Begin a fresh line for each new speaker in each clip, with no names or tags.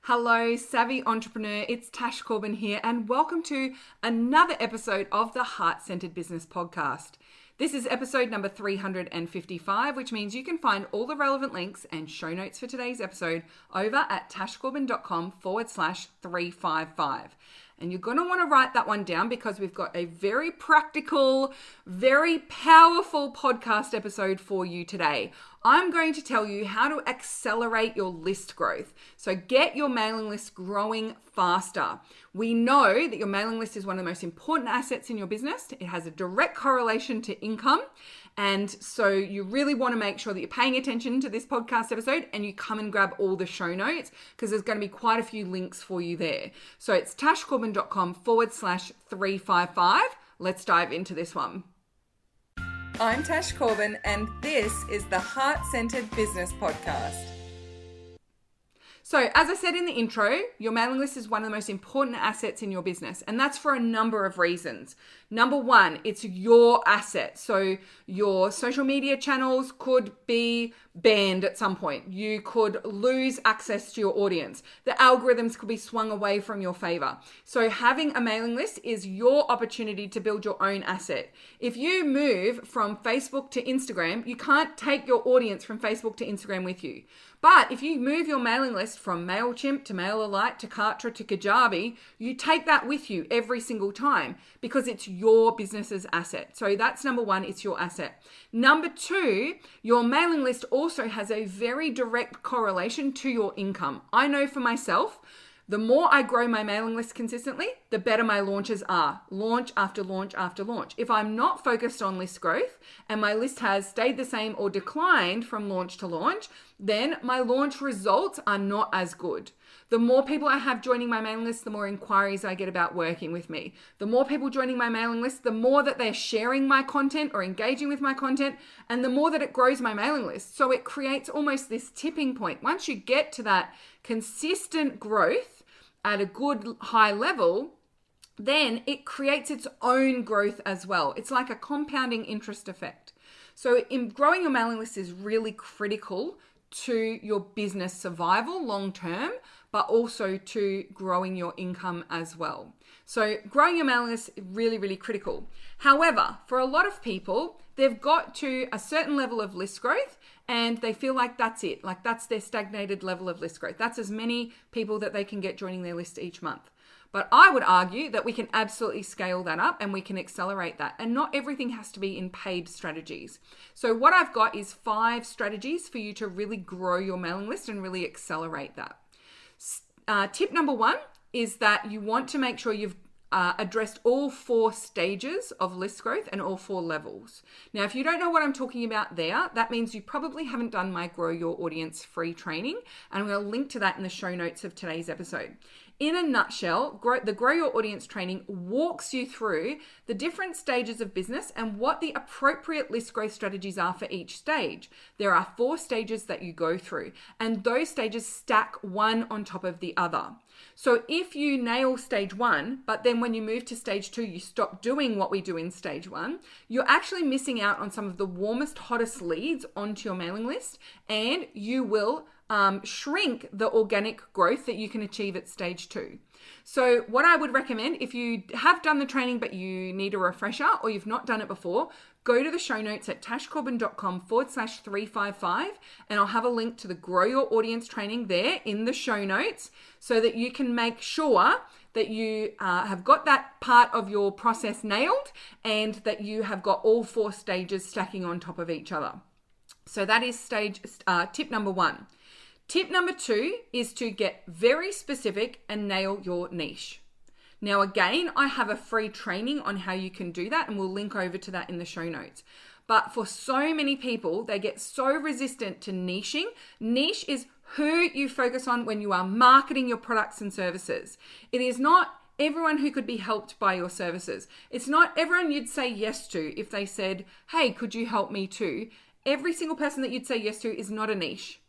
Hello, savvy entrepreneur. It's Tash Corbin here, and welcome to another episode of the Heart-Centered Business Podcast. This is episode number 355, which means you can find all the relevant links and show notes for today's episode over at tashcorbin.com/355. And you're going to want to write that one down because we've got a very practical, very powerful podcast episode for you today. I'm going to tell you how to accelerate your list growth. So get your mailing list growing faster. We know that your mailing list is one of the most important assets in your business. It has a direct correlation to income. And so you really want to make sure that you're paying attention to this podcast episode and you come and grab all the show notes because there's going to be quite a few links for you there. So it's tashcorbin.com/355. Let's dive into this one. I'm Tash Corbin, and this is the Heart-Centered Business Podcast. So, as I said in the intro, your mailing list is one of the most important assets in your business, and that's for a number of reasons. Number one, it's your asset. So, your social media channels could be banned at some point. You could lose access to your audience. The algorithms could be swung away from your favor. So, having a mailing list is your opportunity to build your own asset. If you move from Facebook to Instagram, you can't take your audience from Facebook to Instagram with you. But if you move your mailing list from MailChimp to MailerLite to Kartra to Kajabi, you take that with you every single time because it's your business's asset. So that's number one, it's your asset. Number two, your mailing list also has a very direct correlation to your income. I know for myself, the more I grow my mailing list consistently, the better my launches are. Launch after launch after launch. If I'm not focused on list growth and my list has stayed the same or declined from launch to launch, then my launch results are not as good. The more people I have joining my mailing list, the more inquiries I get about working with me. The more people joining my mailing list, the more that they're sharing my content or engaging with my content, and the more that it grows my mailing list. So it creates almost this tipping point. Once you get to that consistent growth at a good high level, then it creates its own growth as well. It's like a compounding interest effect. So in growing your mailing list is really critical to your business survival long term, but also to growing your income as well. So growing your mailing list is really, really critical. However, for a lot of people, they've got to a certain level of list growth and they feel like that's it. Like that's their stagnated level of list growth. That's as many people that they can get joining their list each month. But I would argue that we can absolutely scale that up and we can accelerate that. And not everything has to be in paid strategies. So what I've got is 5 strategies for you to really grow your mailing list and really accelerate that. Tip number 1 is that you want to make sure you've addressed all 4 stages of list growth and all 4 levels. Now, if you don't know what I'm talking about there, that means you probably haven't done my Grow Your Audience free training. And I'm going to link to that in the show notes of today's episode. In a nutshell, the Grow Your Audience training walks you through the different stages of business and what the appropriate list growth strategies are for each stage. There are 4 stages that you go through, and those stages stack one on top of the other. So if you nail stage 1, but then when you move to stage 2, you stop doing what we do in stage 1, you're actually missing out on some of the warmest, hottest leads onto your mailing list, and you will shrink the organic growth that you can achieve at stage 2. So what I would recommend, if you have done the training but you need a refresher or you've not done it before, go to the show notes at tashcorbin.com/355 and I'll have a link to the Grow Your Audience training there in the show notes so that you can make sure that you have got that part of your process nailed and that you have got all 4 stages stacking on top of each other. So that is tip number 1. Tip number 2 is to get very specific and nail your niche. Now, again, I have a free training on how you can do that, and we'll link over to that in the show notes. But for so many people, they get so resistant to niching. Niche is who you focus on when you are marketing your products and services. It is not everyone who could be helped by your services. It's not everyone you'd say yes to if they said, hey, could you help me too? Every single person that you'd say yes to is not a niche.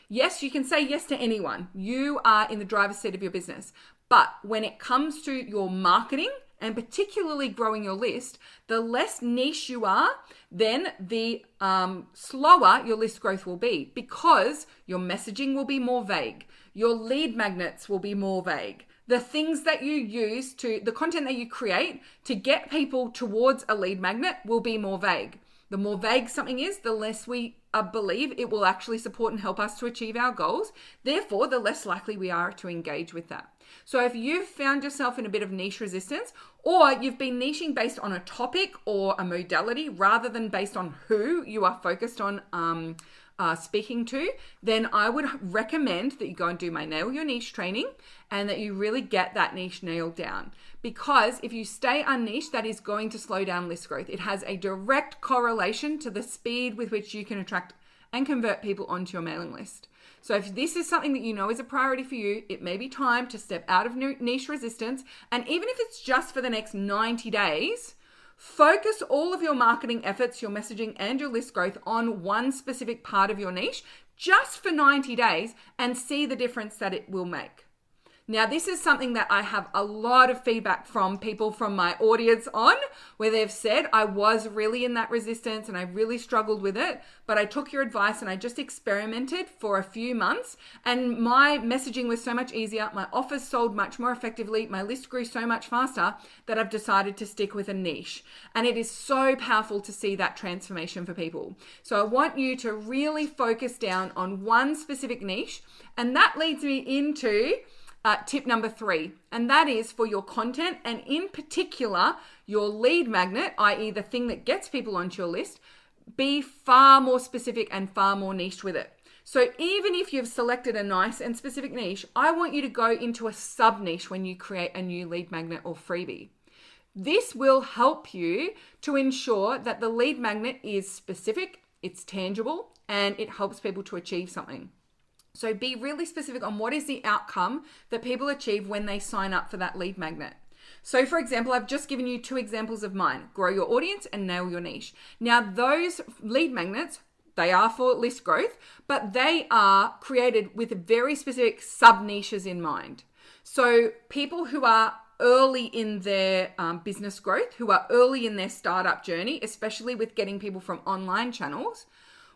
Yes, you can say yes to anyone. You are in the driver's seat of your business. But when it comes to your marketing and particularly growing your list, the less niche you are, then the slower your list growth will be because your messaging will be more vague. Your lead magnets will be more vague. The things that you use the content that you create to get people towards a lead magnet will be more vague. The more vague something is, the less we believe it will actually support and help us to achieve our goals. Therefore, the less likely we are to engage with that. So if you've found yourself in a bit of niche resistance, or you've been niching based on a topic or a modality rather than based on who you are focused on speaking to, then I would recommend that you go and do my Nail Your Niche training and that you really get that niche nailed down. Because if you stay unniched, that is going to slow down list growth. It has a direct correlation to the speed with which you can attract and convert people onto your mailing list. So if this is something that you know is a priority for you, it may be time to step out of niche resistance. And even if it's just for the next 90 days, focus all of your marketing efforts, your messaging, and your list growth on one specific part of your niche just for 90 days and see the difference that it will make. Now, this is something that I have a lot of feedback from people from my audience on, where they've said, I was really in that resistance and I really struggled with it, but I took your advice and I just experimented for a few months and my messaging was so much easier. My offers sold much more effectively. My list grew so much faster that I've decided to stick with a niche. And it is so powerful to see that transformation for people. So I want you to really focus down on one specific niche. And that leads me into tip number 3, and that is for your content and in particular your lead magnet, i.e. the thing that gets people onto your list, be far more specific and far more niche with it. So even if you've selected a nice and specific niche, I want you to go into a sub niche when you create a new lead magnet or freebie. This will help you to ensure that the lead magnet is specific, it's tangible, and it helps people to achieve something. So be really specific on what is the outcome that people achieve when they sign up for that lead magnet. So for example, I've just given you 2 examples of mine, Grow Your Audience and Nail Your Niche. Now those lead magnets, they are for list growth, but they are created with very specific sub niches in mind. So people who are early in their business growth, who are early in their startup journey, especially with getting people from online channels,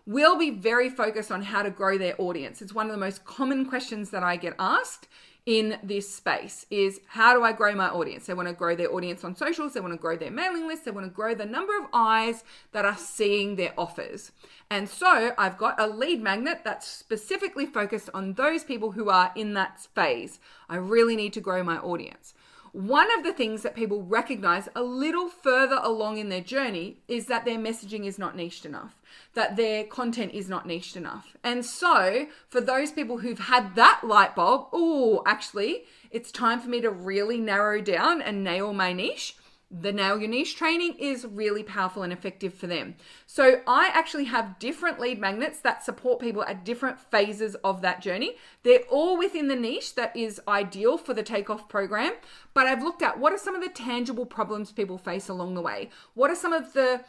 will be very focused on how to grow their audience. It's one of the most common questions that I get asked in this space is, how do I grow my audience? They want to grow their audience on socials. They want to grow their mailing list. They want to grow the number of eyes that are seeing their offers. And so I've got a lead magnet that's specifically focused on those people who are in that phase. I really need to grow my audience. One of the things that people recognize a little further along in their journey is that their messaging is not niched enough, that their content is not niched enough. And so for those people who've had that light bulb, actually, it's time for me to really narrow down and nail my niche. The Nail Your Niche training is really powerful and effective for them. So I actually have different lead magnets that support people at different phases of that journey. They're all within the niche that is ideal for the Takeoff program, but I've looked at what are some of the tangible problems people face along the way. What are some of the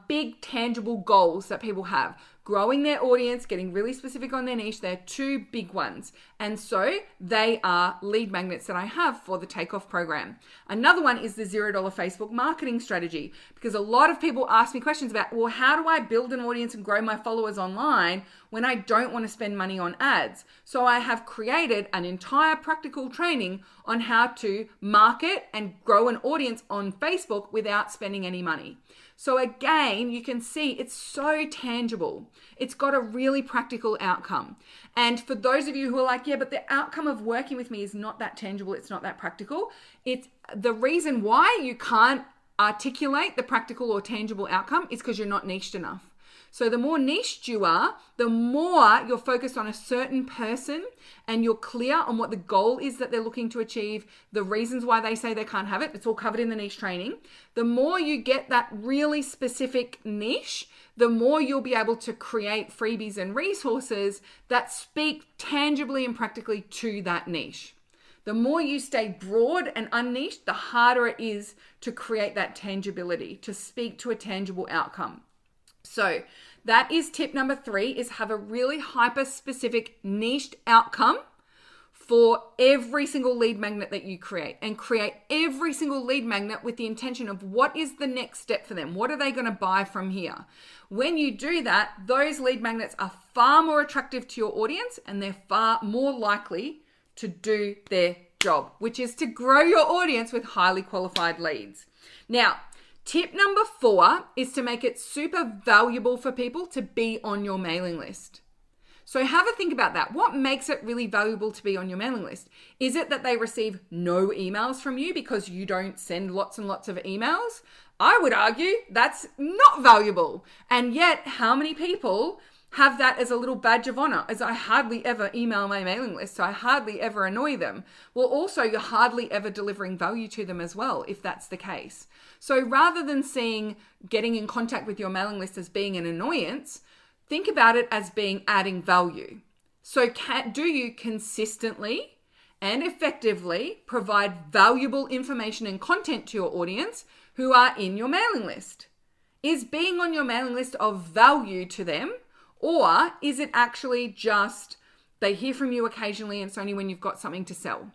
big tangible goals that people have? Growing their audience, getting really specific on their niche. They're 2 big ones. And so they are lead magnets that I have for the Takeoff program. Another one is the $0 Facebook marketing strategy, because a lot of people ask me questions about, well, how do I build an audience and grow my followers online when I don't want to spend money on ads? So I have created an entire practical training on how to market and grow an audience on Facebook without spending any money. So again, you can see it's so tangible. It's got a really practical outcome. And for those of you who are like, yeah, but the outcome of working with me is not that tangible, it's not that practical. It's the reason why you can't articulate the practical or tangible outcome is because you're not niched enough. So the more niched you are, the more you're focused on a certain person and you're clear on what the goal is that they're looking to achieve, the reasons why they say they can't have it. It's all covered in the niche training. The more you get that really specific niche, the more you'll be able to create freebies and resources that speak tangibly and practically to that niche. The more you stay broad and unniched, the harder it is to create that tangibility, to speak to a tangible outcome. So that is tip number 3, is have a really hyper-specific niched outcome for every single lead magnet that you create, and create every single lead magnet with the intention of what is the next step for them? What are they going to buy from here? When you do that, those lead magnets are far more attractive to your audience, and they're far more likely to do their job, which is to grow your audience with highly qualified leads. Now, tip number 4 is to make it super valuable for people to be on your mailing list. So have a think about that. What makes it really valuable to be on your mailing list? Is it that they receive no emails from you because you don't send lots and lots of emails? I would argue that's not valuable. And yet, how many people have that as a little badge of honor? As I hardly ever email my mailing list, so I hardly ever annoy them. Well, also, you're hardly ever delivering value to them as well, if that's the case. So rather than seeing getting in contact with your mailing list as being an annoyance, think about it as being adding value. So do you consistently and effectively provide valuable information and content to your audience who are in your mailing list? Is being on your mailing list of value to them, or is it actually just they hear from you occasionally and it's only when you've got something to sell?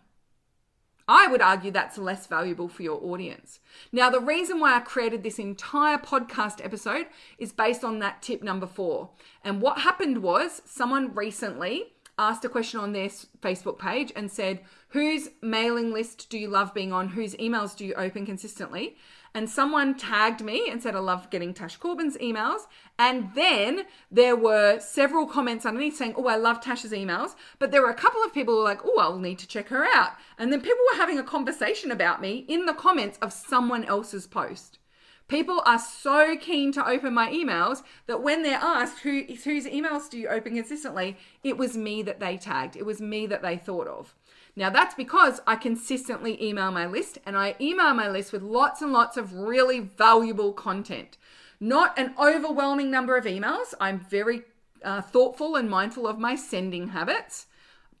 I would argue that's less valuable for your audience. Now, the reason why I created this entire podcast episode is based on that tip number 4. And what happened was someone recently asked a question on their Facebook page and said, whose mailing list do you love being on? Whose emails do you open consistently? And someone tagged me and said, I love getting Tash Corbin's emails. And then there were several comments underneath saying, oh, I love Tash's emails. But there were a couple of people who were like, oh, I'll need to check her out. And then people were having a conversation about me in the comments of someone else's post. People are so keen to open my emails that when they're asked whose emails do you open consistently, it was me that they tagged. It was me that they thought of. Now, that's because I consistently email my list, and I email my list with lots and lots of really valuable content. Not an overwhelming number of emails. I'm very thoughtful and mindful of my sending habits.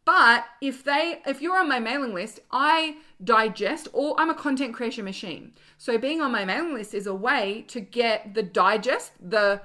But if you're on my mailing list, I digest, or I'm a content creation machine. So being on my mailing list is a way to get the digest, the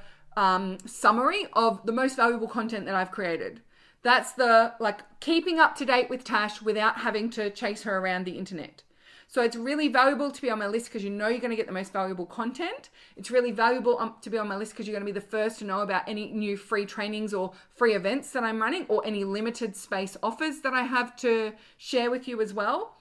summary of the most valuable content that I've created. That's the keeping up to date with Tash without having to chase her around the internet. So it's really valuable to be on my list because you know you're going to get the most valuable content. It's really valuable to be on my list because you're going to be the first to know about any new free trainings or free events that I'm running, or any limited space offers that I have to share with you as well.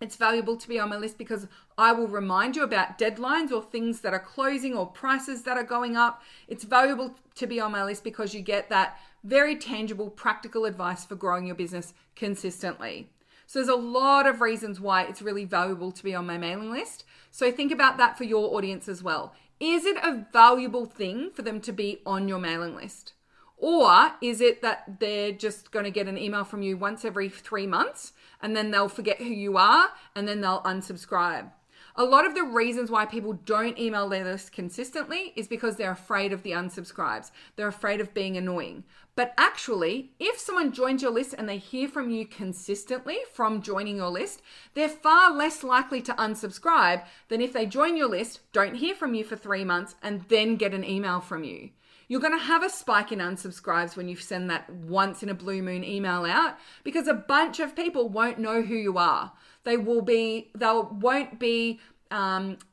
It's valuable to be on my list because I will remind you about deadlines or things that are closing or prices that are going up. It's valuable to be on my list because you get that very tangible, practical advice for growing your business consistently. So there's a lot of reasons why it's really valuable to be on my mailing list. So think about that for your audience as well. Is it a valuable thing for them to be on your mailing list? Or is it that they're just going to get an email from you once every 3 months and then they'll forget who you are and then they'll unsubscribe? A lot of the reasons why people don't email their list consistently is because they're afraid of the unsubscribes. They're afraid of being annoying. But actually, if someone joins your list and they hear from you consistently from joining your list, they're far less likely to unsubscribe than if they join your list, don't hear from you for 3 months, and then get an email from you. You're going to have a spike in unsubscribes when you send that once in a blue moon email out, because a bunch of people won't know who you are. They won't be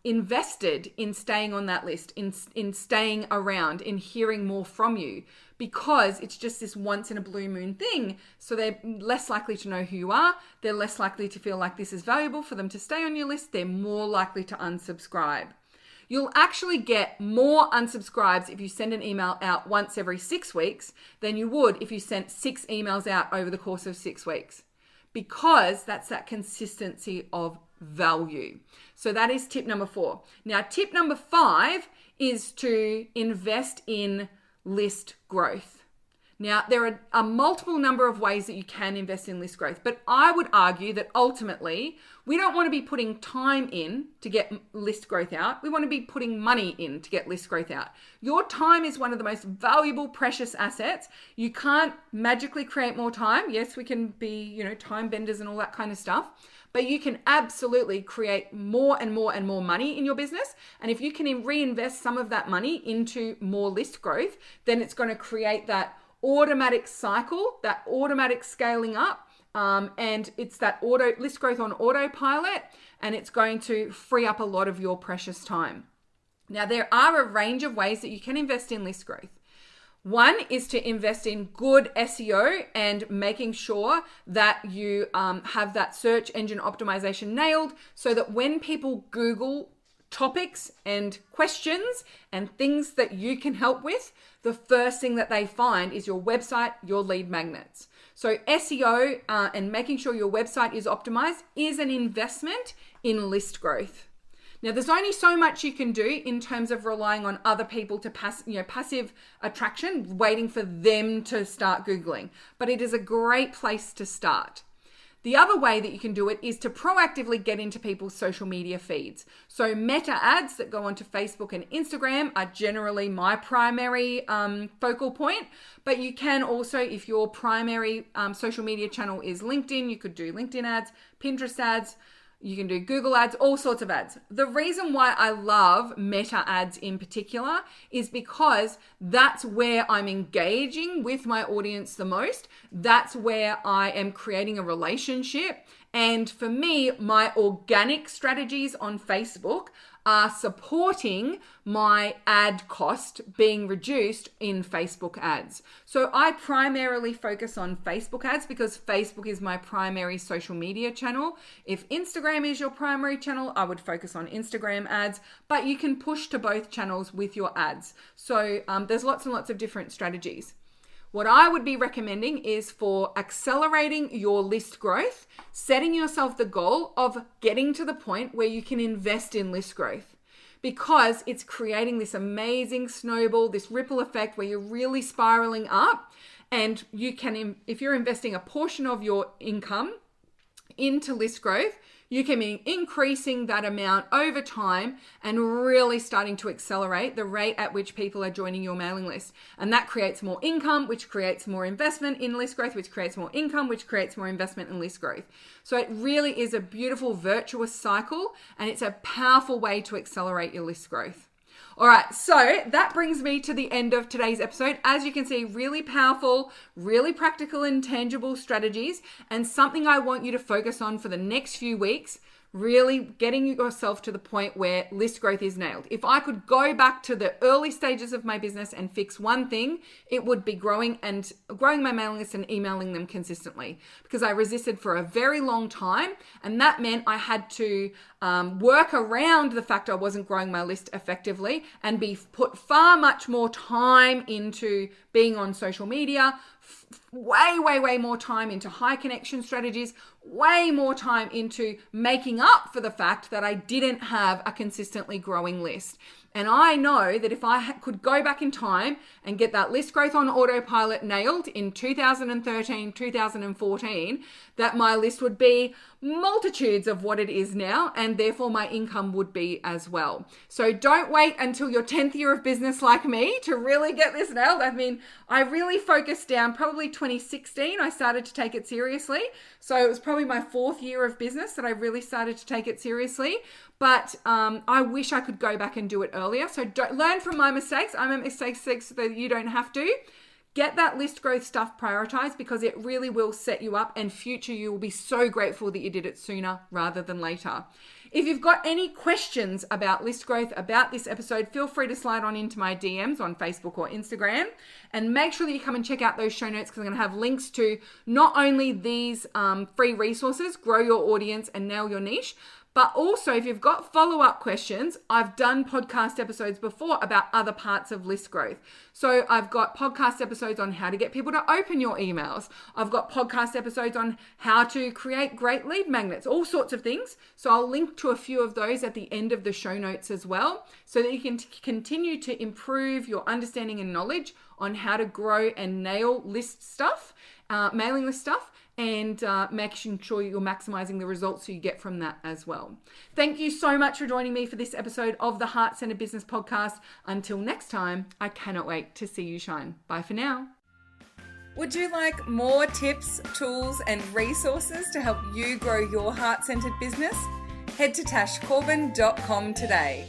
invested in staying on that list, in staying around, in hearing more from you, because it's just this once in a blue moon thing. So they're less likely to know who you are. They're less likely to feel like this is valuable for them to stay on your list. They're more likely to unsubscribe. You'll actually get more unsubscribes if you send an email out once every 6 weeks than you would if you sent 6 emails out over the course of 6 weeks, because that's that consistency of value. So that is tip number 4. Now, tip number 5 is to invest in list growth. Now, there are a multiple number of ways that you can invest in list growth, but I would argue that ultimately we don't want to be putting time in to get list growth out. We want to be putting money in to get list growth out. Your time is one of the most valuable, precious assets. You can't magically create more time. Yes, we can be, time benders and all that kind of stuff, but you can absolutely create more and more and more money in your business. And if you can reinvest some of that money into more list growth, then it's going to create that automatic cycle, that automatic scaling up and it's that list growth on autopilot, and it's going to free up a lot of your precious time. Now, there are a range of ways that you can invest in list growth. One is to invest in good SEO and making sure that you have that search engine optimization nailed, so that when people Google topics and questions and things that you can help with, the first thing that they find is your website, your lead magnets. So SEO and making sure your website is optimized is an investment in list growth. Now, there's only so much you can do in terms of relying on other people to passive attraction, waiting for them to start Googling, but it is a great place to start. The other way that you can do it is to proactively get into people's social media feeds. So meta ads that go onto Facebook and Instagram are generally my primary focal point, but you can also, if your primary social media channel is LinkedIn, you could do LinkedIn ads, Pinterest ads, you can do Google ads, all sorts of ads. The reason why I love meta ads in particular is because that's where I'm engaging with my audience the most. That's where I am creating a relationship. And for me, my organic strategies on Facebook are supporting my ad cost being reduced in Facebook ads. So I primarily focus on Facebook ads because Facebook is my primary social media channel. If Instagram is your primary channel, I would focus on Instagram ads, but you can push to both channels with your ads. So there's lots and lots of different strategies. What I would be recommending is for accelerating your list growth, setting yourself the goal of getting to the point where you can invest in list growth, because it's creating this amazing snowball, this ripple effect where you're really spiraling up, and you can, if you're investing a portion of your income into list growth, you can be increasing that amount over time and really starting to accelerate the rate at which people are joining your mailing list. And that creates more income, which creates more investment in list growth, which creates more income, which creates more investment in list growth. So it really is a beautiful virtuous cycle, and it's a powerful way to accelerate your list growth. All right, so that brings me to the end of today's episode. As you can see, really powerful, really practical and tangible strategies, and something I want you to focus on for the next few weeks, really getting yourself to the point where list growth is nailed. If I could go back to the early stages of my business and fix one thing, it would be growing my mailing list and emailing them consistently, because I resisted for a very long time, and that meant I had to work around the fact I wasn't growing my list effectively and put far much more time into being on social media, way more time into high connection strategies, way more time into making up for the fact that I didn't have a consistently growing list. And I know that if I could go back in time and get that list growth on autopilot nailed in 2013, 2014, that my list would be multitudes of what it is now, and therefore my income would be as well. So don't wait until your 10th year of business like me to really get this nailed. I mean, I really focused down probably 2016. I started to take it seriously. So it was probably my 4th year of business that I really started to take it seriously. But I wish I could go back and do it earlier. So don't learn from my mistakes. I make mistakes so that you don't have to. Get that list growth stuff prioritized, because it really will set you up, and future you will be so grateful that you did it sooner rather than later. If you've got any questions about list growth, about this episode, feel free to slide on into my DMs on Facebook or Instagram, and make sure that you come and check out those show notes, because I'm going to have links to not only these free resources, grow your audience and nail your niche, but also, if you've got follow-up questions, I've done podcast episodes before about other parts of list growth. So I've got podcast episodes on how to get people to open your emails. I've got podcast episodes on how to create great lead magnets, all sorts of things. So I'll link to a few of those at the end of the show notes as well, so that you can continue to improve your understanding and knowledge on how to grow and nail list stuff, mailing list stuff, and making sure you're maximizing the results you get from that as well. Thank you so much for joining me for this episode of the Heart Centered Business Podcast. Until next time, I cannot wait to see you shine. Bye for now. Would you like more tips, tools, and resources to help you grow your heart-centered business? Head to tashcorbin.com today.